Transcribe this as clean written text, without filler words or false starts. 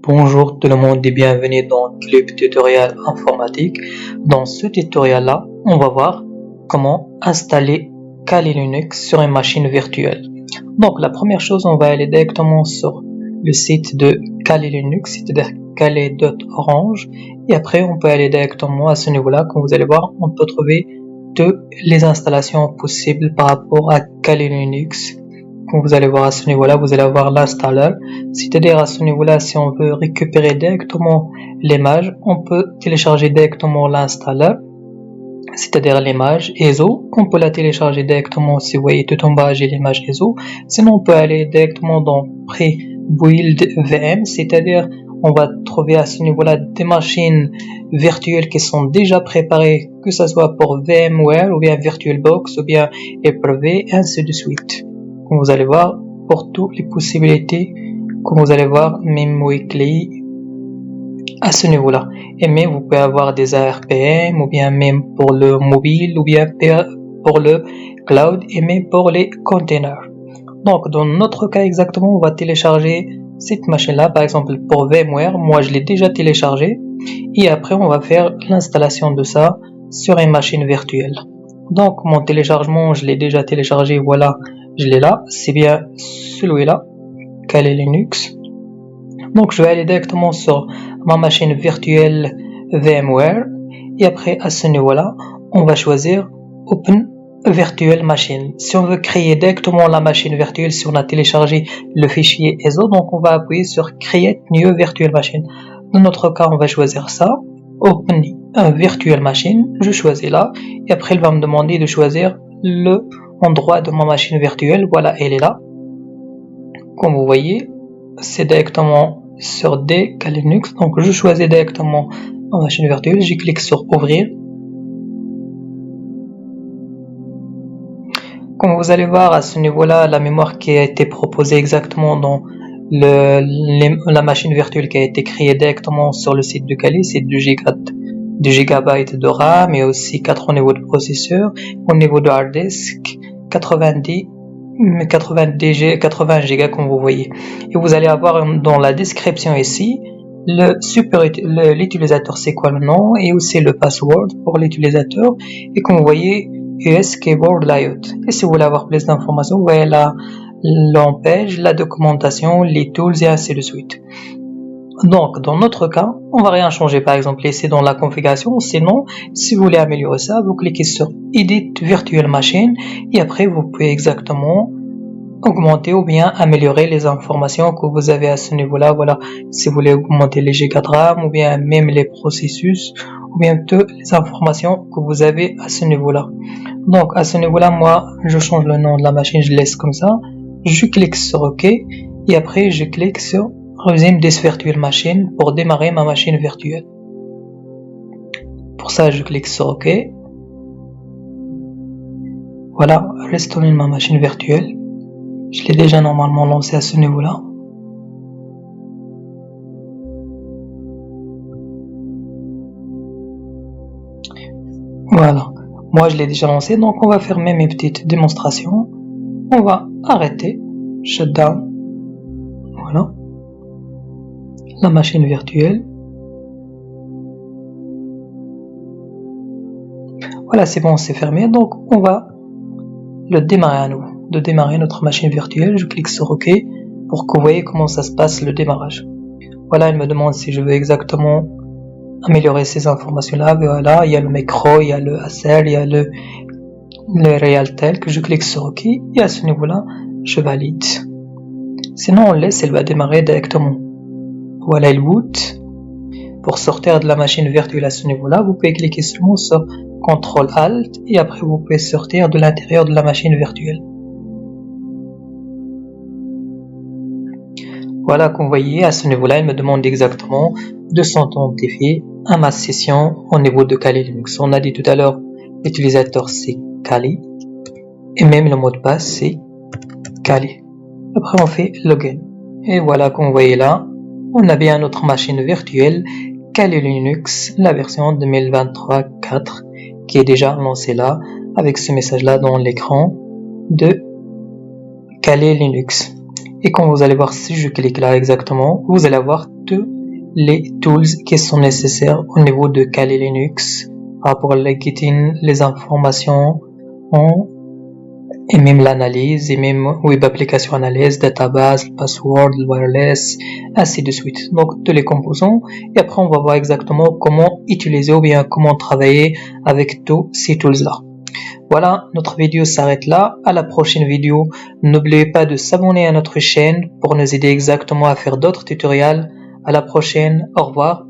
Bonjour tout le monde et bienvenue dans Club Tutoriel Informatique. Dans ce tutoriel-là, on va voir comment installer Kali Linux sur une machine virtuelle. Donc la première chose, on va aller directement sur le site de Kali Linux, c'est-à-dire kali.orange, et après on peut aller directement à ce niveau-là. Comme vous allez voir, on peut trouver toutes les installations possibles par rapport à Kali Linux. Comme vous allez voir à ce niveau-là, vous allez avoir l'installeur, c'est-à-dire à ce niveau-là, si on veut récupérer directement l'image, on peut télécharger directement l'installeur, c'est-à-dire l'image ESO. On peut la télécharger directement, si vous voyez tout en bas, j'ai l'image ESO. Sinon, on peut aller directement dans Pre-Build VM, c'est-à-dire on va trouver à ce niveau-là des machines virtuelles qui sont déjà préparées, que ce soit pour VMware ou bien VirtualBox ou bien Hyper-V, ainsi de suite. Comme vous allez voir, pour toutes les possibilités, comme vous allez voir, même weekly à ce niveau-là. Et même vous pouvez avoir des ARPM, ou bien même pour le mobile, ou bien pour le cloud, et même pour les containers. Donc, dans notre cas exactement, on va télécharger cette machine-là, par exemple pour VMware. Moi, je l'ai déjà téléchargé, et après, on va faire l'installation de ça sur une machine virtuelle. Donc, mon téléchargement, je l'ai déjà téléchargé, voilà. Je l'ai là, c'est bien celui-là, Kali Linux. Donc je vais aller directement sur ma machine virtuelle VMware et après à ce niveau-là, on va choisir Open Virtual Machine. Si on veut créer directement la machine virtuelle, si on a téléchargé le fichier ESO, donc on va appuyer sur Create New Virtual Machine. Dans notre cas, on va choisir ça, Open Virtual Machine, je choisis là et après il va me demander de choisir le endroit de ma machine virtuelle. Voilà, elle est là. Comme vous voyez, c'est directement sur des Kali Linux. Donc je choisis directement ma machine virtuelle, je clique sur ouvrir. Comme vous allez voir à ce niveau-là, la mémoire qui a été proposée exactement dans la machine virtuelle qui a été créée directement sur le site de Kali, c'est 2 GB de RAM et aussi 4 au niveau de processeur, au niveau de hard disk 80 Go comme vous voyez. Et vous allez avoir dans la description ici l'utilisateur, c'est quoi le nom, et aussi le password pour l'utilisateur, et comme vous voyez US Keyboard Layout. Et si vous voulez avoir plus d'informations, vous voyez l'empêche, la documentation, les tools et ainsi de suite. Donc, dans notre cas, on va rien changer, par exemple, ici dans la configuration. Sinon, si vous voulez améliorer ça, vous cliquez sur Edit Virtual Machine et après, vous pouvez exactement augmenter ou bien améliorer les informations que vous avez à ce niveau-là. Voilà, si vous voulez augmenter les gigas de RAM ou bien même les processus ou bien toutes les informations que vous avez à ce niveau-là. Donc, à ce niveau-là, moi, je change le nom de la machine, je laisse comme ça. Je clique sur OK et après, je clique sur Resume this virtual machine pour démarrer ma machine virtuelle. Pour ça, je clique sur OK. Voilà, restaurer ma machine virtuelle. Je l'ai déjà normalement lancé à ce niveau-là. Voilà, moi je l'ai déjà lancé, donc on va faire même une petite démonstration. On va arrêter, shutdown. Voilà. La machine virtuelle. Voilà, c'est bon, c'est fermé. Donc, on va le démarrer à nouveau. De démarrer notre machine virtuelle, je clique sur OK pour que vous voyez comment ça se passe le démarrage. Voilà, il me demande si je veux exactement améliorer ces informations-là. Voilà, il y a le micro, il y a le Acer, il y a le Realtek. Je clique sur OK et à ce niveau-là, je valide. Sinon, on laisse, elle va démarrer directement. Voilà le boot. Pour sortir de la machine virtuelle à ce niveau-là, vous pouvez cliquer seulement sur CTRL ALT et après vous pouvez sortir de l'intérieur de la machine virtuelle. Voilà, comme vous voyez, à ce niveau-là, il me demande exactement de s'authentifier à ma session au niveau de Kali Linux. On a dit tout à l'heure, l'utilisateur c'est Kali et même le mot de passe c'est Kali. Après on fait login. Et voilà, comme vous voyez là, on a bien notre machine virtuelle Kali Linux, la version 2023.4 qui est déjà lancée là, avec ce message là dans l'écran de Kali Linux. Et quand vous allez voir, si je clique là exactement, vous allez avoir tous les tools qui sont nécessaires au niveau de Kali Linux pour les getting les informations et même l'analyse et même web application analyse, database, password, wireless, ainsi de suite. Donc tous les composants et après on va voir exactement comment utiliser ou bien comment travailler avec tous ces tools là. Voilà, notre vidéo s'arrête là. À la prochaine vidéo, n'oubliez pas de s'abonner à notre chaîne pour nous aider exactement à faire d'autres tutoriels. À la prochaine, au revoir.